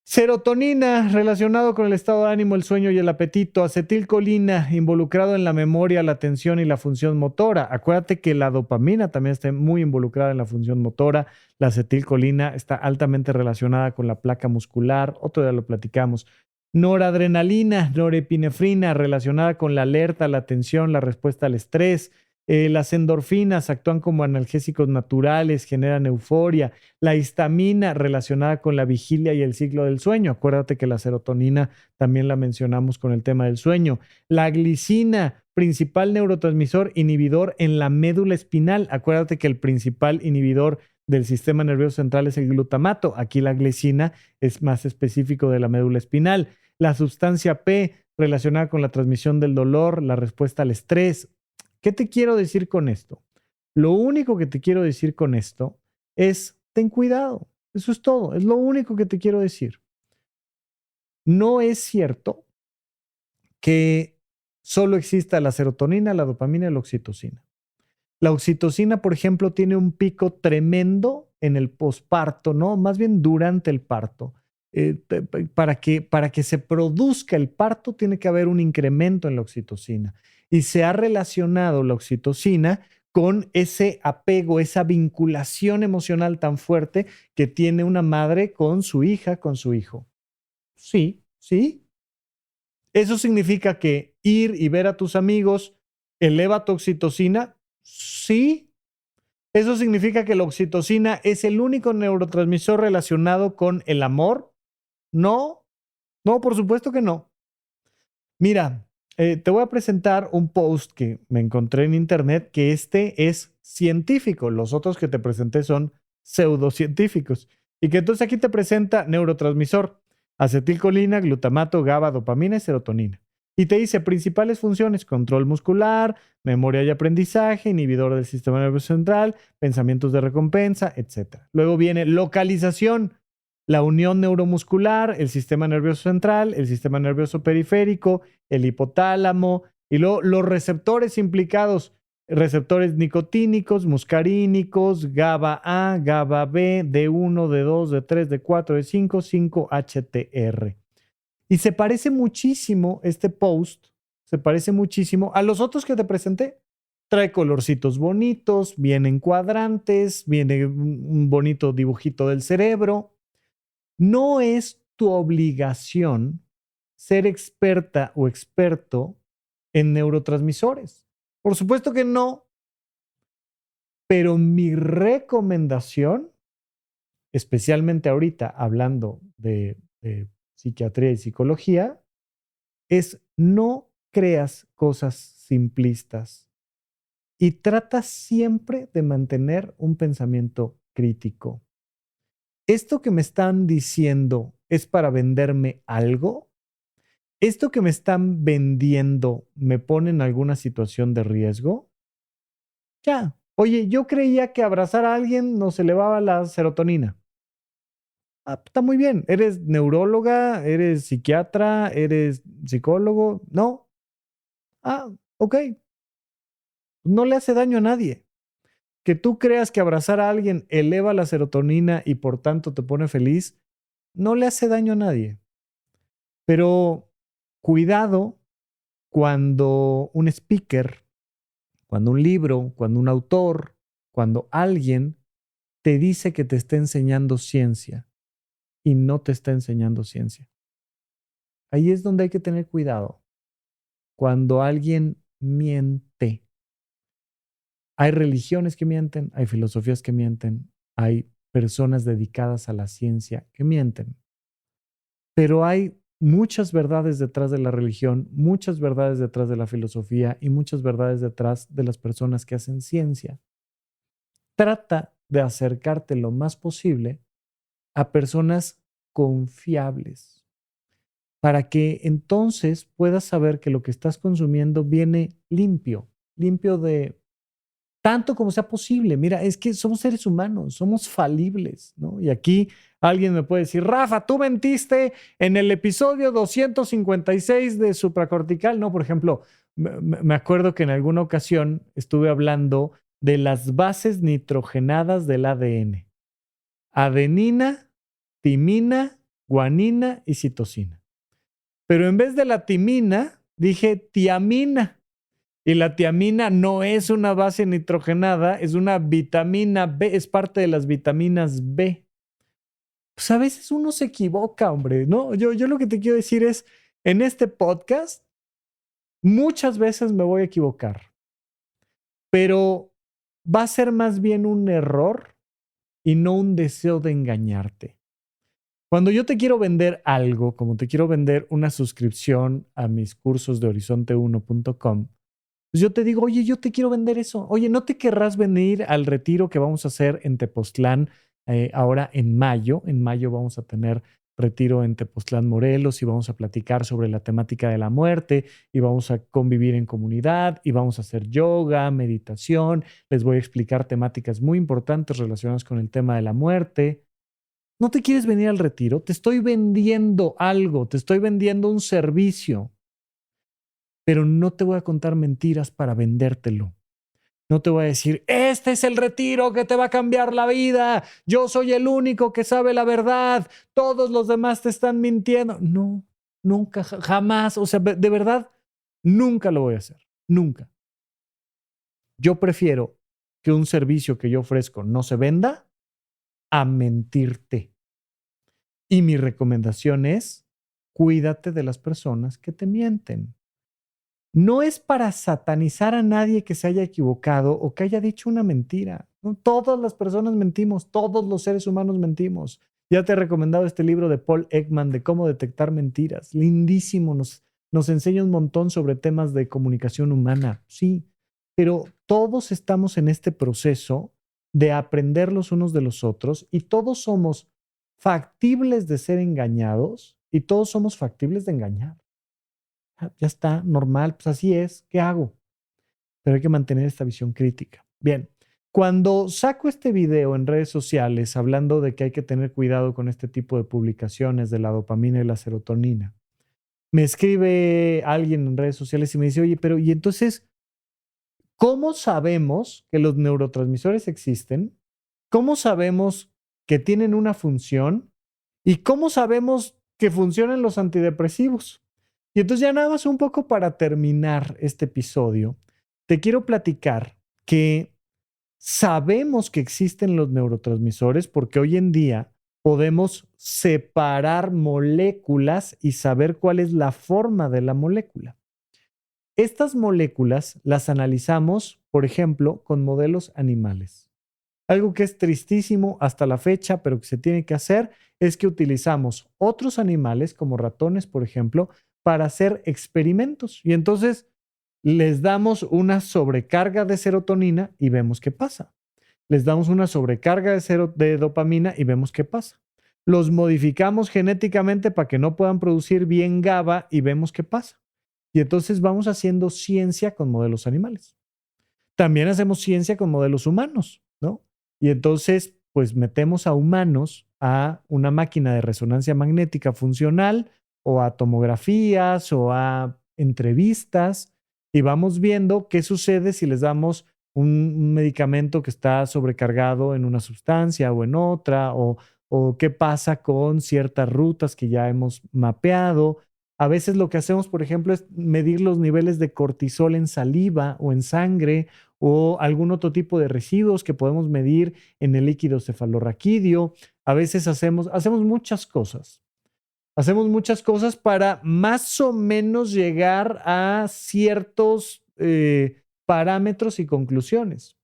Serotonina, relacionado con el estado de ánimo, el sueño y el apetito. Acetilcolina, involucrado en la memoria, la atención y la función motora. Acuérdate que la dopamina también está muy involucrada en la función motora. La acetilcolina está altamente relacionada con la placa muscular. Otro día lo platicamos. Noradrenalina, norepinefrina, relacionada con la alerta, la atención, la respuesta al estrés. Las endorfinas actúan como analgésicos naturales, generan euforia. La histamina relacionada con la vigilia y el ciclo del sueño. Acuérdate que la serotonina también la mencionamos con el tema del sueño. La glicina, principal neurotransmisor inhibidor en la médula espinal. Acuérdate que el principal inhibidor del sistema nervioso central es el glutamato. Aquí la glicina es más específico de la médula espinal. La sustancia P relacionada con la transmisión del dolor, la respuesta al estrés. ¿Qué te quiero decir con esto? Lo único que te quiero decir con esto es ten cuidado. Eso es todo. Es lo único que te quiero decir. No es cierto que solo exista la serotonina, la dopamina y la oxitocina. La oxitocina, por ejemplo, tiene un pico tremendo en el posparto, ¿no? Más bien durante el parto. Para que se produzca el parto tiene que haber un incremento en la oxitocina. Y se ha relacionado la oxitocina con ese apego, esa vinculación emocional tan fuerte que tiene una madre con su hija, con su hijo. Sí, sí. ¿Eso significa que ir y ver a tus amigos eleva tu oxitocina? Sí. ¿Eso significa que la oxitocina es el único neurotransmisor relacionado con el amor? No, no, por supuesto que no. Mira, te voy a presentar un post que me encontré en internet que este es científico. Los otros que te presenté son pseudocientíficos. Y que entonces aquí te presenta neurotransmisor, acetilcolina, glutamato, GABA, dopamina y serotonina. Y te dice principales funciones: control muscular, memoria y aprendizaje, inhibidor del sistema nervioso central, pensamientos de recompensa, etc. Luego viene localización, la unión neuromuscular, el sistema nervioso central, el sistema nervioso periférico, el hipotálamo, y luego los receptores implicados: receptores nicotínicos, muscarínicos, GABA A, GABA B, D1, D2, D3, D4, D5, 5-HTR. Y se parece muchísimo este post, se parece muchísimo a los otros que te presenté. Trae colorcitos bonitos, vienen cuadrantes, viene un bonito dibujito del cerebro. No es tu obligación ser experta o experto en neurotransmisores. Por supuesto que no, pero mi recomendación, especialmente ahorita hablando de psiquiatría y psicología, es no creas cosas simplistas y trata siempre de mantener un pensamiento crítico. ¿Esto que me están diciendo es para venderme algo? ¿Esto que me están vendiendo me pone en alguna situación de riesgo? Ya. Oye, yo creía que abrazar a alguien nos elevaba la serotonina. Está muy bien. ¿Eres neuróloga? ¿Eres psiquiatra? ¿Eres psicólogo? No. Ok. No le hace daño a nadie. Que tú creas que abrazar a alguien eleva la serotonina y por tanto te pone feliz, no le hace daño a nadie. Pero cuidado cuando un speaker, cuando un libro, cuando un autor, cuando alguien te dice que te está enseñando ciencia y no te está enseñando ciencia. Ahí es donde hay que tener cuidado. Cuando alguien miente. Hay religiones que mienten, hay filosofías que mienten, hay personas dedicadas a la ciencia que mienten. Pero hay muchas verdades detrás de la religión, muchas verdades detrás de la filosofía y muchas verdades detrás de las personas que hacen ciencia. Trata de acercarte lo más posible a personas confiables para que entonces puedas saber que lo que estás consumiendo viene limpio, limpio de tanto como sea posible. Mira, es que somos seres humanos, somos falibles, ¿no? Y aquí alguien me puede decir, Rafa, tú mentiste en el episodio 256 de Supracortical, ¿no? Por ejemplo, me acuerdo que en alguna ocasión estuve hablando de las bases nitrogenadas del ADN. Adenina, timina, guanina y citosina. Pero en vez de la timina, dije tiamina. Y la tiamina no es una base nitrogenada, es una vitamina B, es parte de las vitaminas B. Pues a veces uno se equivoca, hombre, ¿no? Yo lo que te quiero decir es, en este podcast, muchas veces me voy a equivocar, pero va a ser más bien un error y no un deseo de engañarte. Cuando yo te quiero vender algo, como te quiero vender una suscripción a mis cursos de horizonte1.com, pues yo te digo, oye, yo te quiero vender eso. Oye, ¿no te querrás venir al retiro que vamos a hacer en Tepoztlán ahora en mayo? En mayo vamos a tener retiro en Tepoztlán, Morelos, y vamos a platicar sobre la temática de la muerte, y vamos a convivir en comunidad, y vamos a hacer yoga, meditación. Les voy a explicar temáticas muy importantes relacionadas con el tema de la muerte. ¿No te quieres venir al retiro? Te estoy vendiendo algo, te estoy vendiendo un servicio, pero no te voy a contar mentiras para vendértelo. No te voy a decir, este es el retiro que te va a cambiar la vida. Yo soy el único que sabe la verdad. Todos los demás te están mintiendo. No, nunca, jamás. O sea, de verdad, nunca lo voy a hacer. Nunca. Yo prefiero que un servicio que yo ofrezco no se venda a mentirte. Y mi recomendación es, cuídate de las personas que te mienten. No es para satanizar a nadie que se haya equivocado o que haya dicho una mentira. ¿No? Todas las personas mentimos, todos los seres humanos mentimos. Ya te he recomendado este libro de Paul Ekman de cómo detectar mentiras. Lindísimo, nos enseña un montón sobre temas de comunicación humana. Sí, pero todos estamos en este proceso de aprender los unos de los otros y todos somos factibles de ser engañados y todos somos factibles de engañar. Ya está, normal, pues así es, ¿qué hago? Pero hay que mantener esta visión crítica. Bien, cuando saco este video en redes sociales hablando de que hay que tener cuidado con este tipo de publicaciones de la dopamina y la serotonina, me escribe alguien en redes sociales y me dice, oye, pero ¿y entonces cómo sabemos que los neurotransmisores existen? ¿Cómo sabemos que tienen una función? ¿Y cómo sabemos que funcionan los antidepresivos? Y entonces ya nada más un poco para terminar este episodio, te quiero platicar que sabemos que existen los neurotransmisores porque hoy en día podemos separar moléculas y saber cuál es la forma de la molécula. Estas moléculas las analizamos, por ejemplo, con modelos animales. Algo que es tristísimo hasta la fecha, pero que se tiene que hacer, es que utilizamos otros animales, como ratones, por ejemplo, para hacer experimentos. Y entonces les damos una sobrecarga de serotonina y vemos qué pasa. Les damos una sobrecarga de dopamina y vemos qué pasa. Los modificamos genéticamente para que no puedan producir bien GABA y vemos qué pasa. Y entonces vamos haciendo ciencia con modelos animales. También hacemos ciencia con modelos humanos, ¿no? Y entonces, pues metemos a humanos a una máquina de resonancia magnética funcional o a tomografías o a entrevistas y vamos viendo qué sucede si les damos un medicamento que está sobrecargado en una sustancia o en otra o qué pasa con ciertas rutas que ya hemos mapeado. A veces lo que hacemos, por ejemplo, es medir los niveles de cortisol en saliva o en sangre o algún otro tipo de residuos que podemos medir en el líquido cefalorraquídeo. A veces hacemos muchas cosas. Hacemos muchas cosas para más o menos llegar a ciertos parámetros y conclusiones.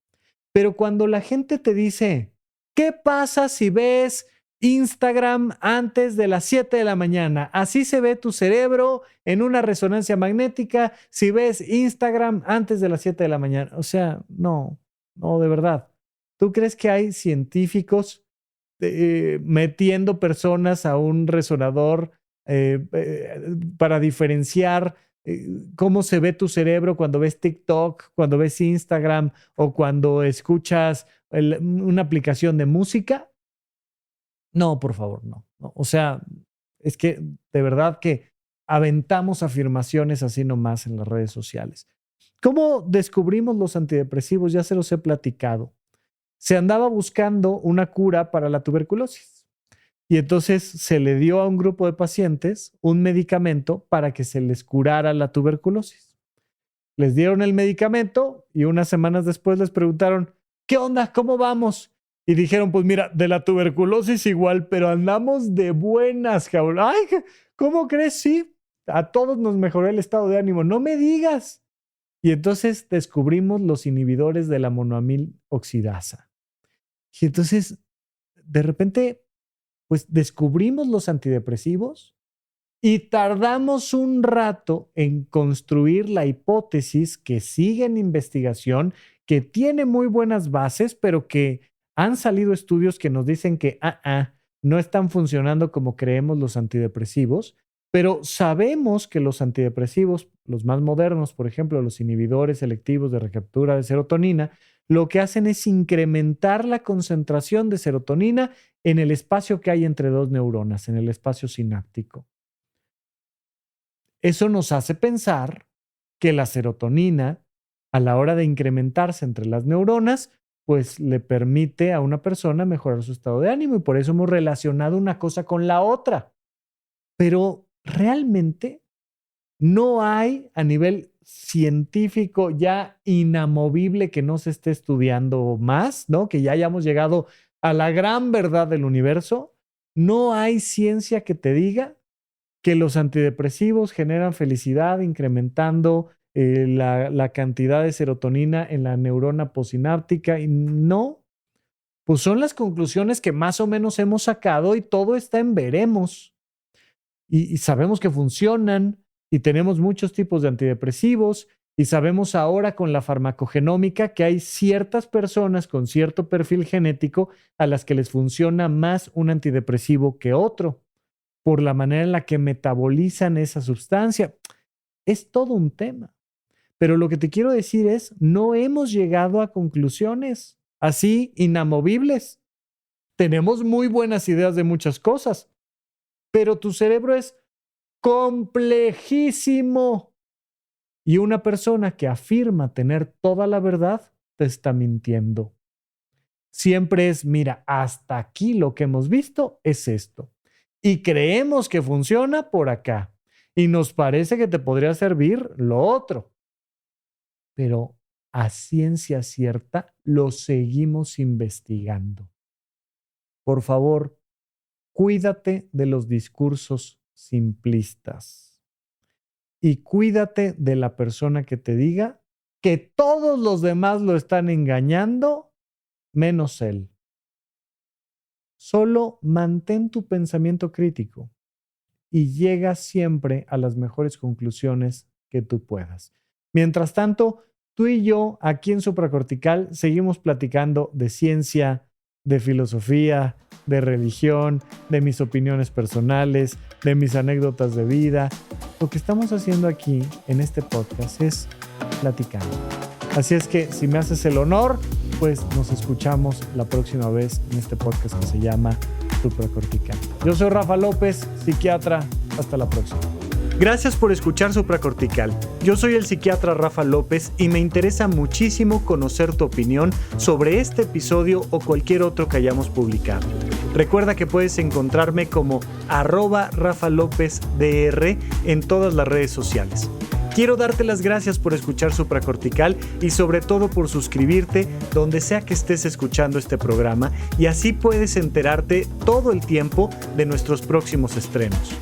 Pero cuando la gente te dice, ¿qué pasa si ves Instagram antes de las 7 de la mañana? Así se ve tu cerebro en una resonancia magnética si ves Instagram antes de las 7 de la mañana. O sea, no, de verdad. ¿Tú crees que hay científicos metiendo personas a un resonador para diferenciar cómo se ve tu cerebro cuando ves TikTok, cuando ves Instagram o cuando escuchas una aplicación de música? No, por favor, no. O sea, es que de verdad que aventamos afirmaciones así nomás en las redes sociales. ¿Cómo descubrimos los antidepresivos? Ya se los he platicado. Se andaba buscando una cura para la tuberculosis y entonces se le dio a un grupo de pacientes un medicamento para que se les curara la tuberculosis. Les dieron el medicamento y unas semanas después les preguntaron, ¿qué onda? ¿Cómo vamos? Y dijeron, pues mira, de la tuberculosis igual, pero andamos de buenas, cabrón. Ay, ¿cómo crees? Sí, a todos nos mejoró el estado de ánimo. No me digas. Y entonces descubrimos los inhibidores de la monoamil oxidasa. Y entonces, de repente, pues descubrimos los antidepresivos y tardamos un rato en construir la hipótesis que sigue en investigación, que tiene muy buenas bases, pero que han salido estudios que nos dicen que no están funcionando como creemos los antidepresivos, pero sabemos que los antidepresivos, los más modernos, por ejemplo, los inhibidores selectivos de recaptura de serotonina, lo que hacen es incrementar la concentración de serotonina en el espacio que hay entre dos neuronas, en el espacio sináptico. Eso nos hace pensar que la serotonina, a la hora de incrementarse entre las neuronas, pues le permite a una persona mejorar su estado de ánimo y por eso hemos relacionado una cosa con la otra. Pero realmente no hay a nivel científico ya inamovible que no se esté estudiando más, ¿no? Que ya hayamos llegado a la gran verdad del universo. No hay ciencia que te diga que los antidepresivos generan felicidad incrementando la cantidad de serotonina en la neurona postsináptica. Y no, pues son las conclusiones que más o menos hemos sacado y todo está en veremos. Y sabemos que funcionan y tenemos muchos tipos de antidepresivos y sabemos ahora con la farmacogenómica que hay ciertas personas con cierto perfil genético a las que les funciona más un antidepresivo que otro por la manera en la que metabolizan esa sustancia. Es todo un tema. Pero lo que te quiero decir es, no hemos llegado a conclusiones así inamovibles. Tenemos muy buenas ideas de muchas cosas, pero tu cerebro es complejísimo. Y una persona que afirma tener toda la verdad te está mintiendo. Siempre es, mira, hasta aquí lo que hemos visto es esto. Y creemos que funciona por acá. Y nos parece que te podría servir lo otro. Pero a ciencia cierta lo seguimos investigando. Por favor, cuídate de los discursos simplistas y cuídate de la persona que te diga que todos los demás lo están engañando, menos él. Solo mantén tu pensamiento crítico y llega siempre a las mejores conclusiones que tú puedas. Mientras tanto, tú y yo aquí en Supracortical seguimos platicando de ciencia, de filosofía, de religión, de mis opiniones personales, de mis anécdotas de vida. Lo que estamos haciendo aquí en este podcast es platicando. Así es que si me haces el honor, pues nos escuchamos la próxima vez en este podcast que se llama Supracortical. Yo soy Rafa López, psiquiatra. Hasta la próxima. Gracias por escuchar Supracortical. Yo soy el psiquiatra Rafa López y me interesa muchísimo conocer tu opinión sobre este episodio o cualquier otro que hayamos publicado. Recuerda que puedes encontrarme como @RafaLópezDR en todas las redes sociales. Quiero darte las gracias por escuchar Supracortical y sobre todo por suscribirte donde sea que estés escuchando este programa y así puedes enterarte todo el tiempo de nuestros próximos estrenos.